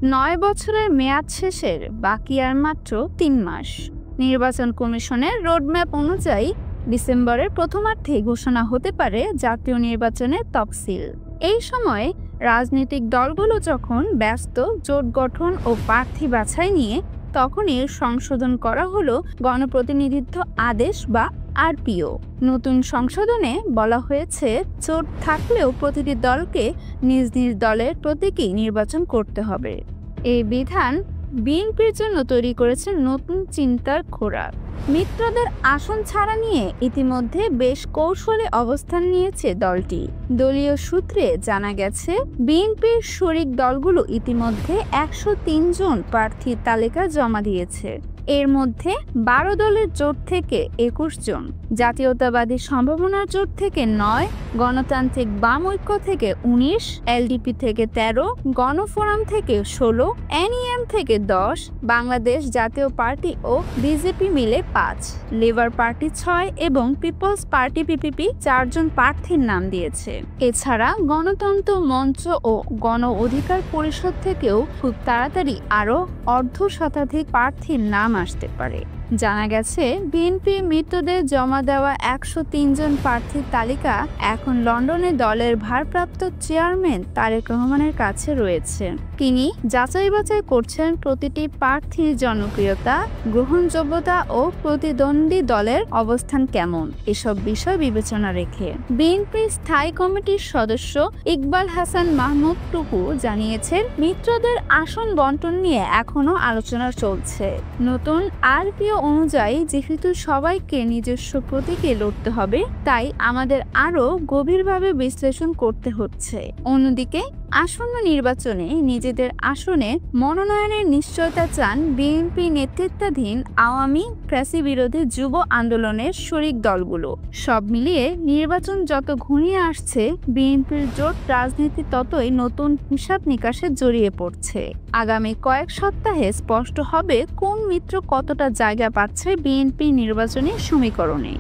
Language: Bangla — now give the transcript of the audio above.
9 বছরের মেয়াদ শেষের বাকি আর মাত্র 3 মাস। নির্বাচন কমিশনের রোডম্যাপ অনুযায়ী ডিসেম্বরের প্রথমার্ধে ঘোষণা হতে পারে জাতীয় নির্বাচনের তফসিল। এই সময় রাজনৈতিক দলগুলো যখন ব্যস্ত জোট গঠন ও প্রার্থী বাছাই নিয়ে, তখনই সংশোধন করা হলো গণপ্রতিনিধিত্ব আদেশ বা আরপিও। নতুন সংশোধনে বলা হয়েছে, জোট থাকলেও প্রতিটি দলকে নিজ নিজ দলের প্রতীকী নির্বাচন করতে হবে। এই বিধান বিএনপির জন্য তৈরি করেছে নতুন চিন্তার খোরাক। মিত্রদের আসন ছাড়া নিয়ে ইতিমধ্যে বেশ কৌশলে অবস্থান নিয়েছে দলটি। দলীয় সূত্রে জানা গেছে, বিএনপির শরিক দলগুলো ইতিমধ্যে 103 জন প্রার্থীর তালিকা জমা দিয়েছে। এর মধ্যে 12 দলের জোট থেকে 21 জন, জাতীয়তাবাদী সম্ভাবনার জোট থেকে 9, গণতান্ত্রিক বাম ঐক্য থেকে 19, এলডিপি থেকে 13, গণফোরাম থেকে 16, এনইএম থেকে 10, বাংলাদেশ জাতীয় পার্টি ও বিজেপি মিলে 5, লেবার পার্টি 6 এবং পিপলস পার্টি পিপিপি 4 জন প্রার্থীর নাম দিয়েছে। এছাড়া গণতন্ত্র মঞ্চ ও গণ অধিকার পরিষদ থেকেও খুব তাড়াতাড়ি আরও অর্ধশতাধিক প্রার্থীর নাম আসতে পারে। জানা গেছে, বিএনপি মিত্রদের জমা দেওয়া 103 জন প্রার্থীর তালিকা এখন লন্ডনে দলের ভারপ্রাপ্ত চেয়ারম্যান তারেক রহমানের কাছে রয়েছে। তিনি যাচাই বাছাই করছেন প্রতিটি প্রার্থীর জনপ্রিয়তা, গ্রহণযোগ্যতা ও প্রতিদ্বন্দ্বী দলের অবস্থান কেমন, এসব বিষয় বিবেচনা রেখে। বিএনপির স্থায়ী কমিটির সদস্য ইকবাল হাসান মাহমুদ টুকু জানিয়েছেন, মিত্রদের আসন বন্টন নিয়ে এখনো আলোচনা চলছে। নতুন আরপিও অনুযায়ী যেহেতু সবাইকে নিজস্ব প্রতীকে লড়তে হবে, তাই আমাদের আরও গভীরভাবে বিশ্লেষণ করতে হচ্ছে। অন্যদিকে আসন্ন নির্বাচনে নিজেদের আসনে মনোনয়নের নিশ্চয়তা চান বিএনপি নেতৃত্বাধীন আওয়ামী ফ্যাসি বিরোধী যুব আন্দোলনের শরিক দলগুলো। সব মিলিয়ে নির্বাচন যত ঘনিয়ে আসছে, বিএনপির জোট রাজনীতি ততই নতুন হিসাব নিকাশে জড়িয়ে পড়ছে। আগামী কয়েক সপ্তাহে স্পষ্ট হবে কোন মিত্র কতটা জায়গা পাচ্ছে বিএনপি নির্বাচনী সমীকরণে।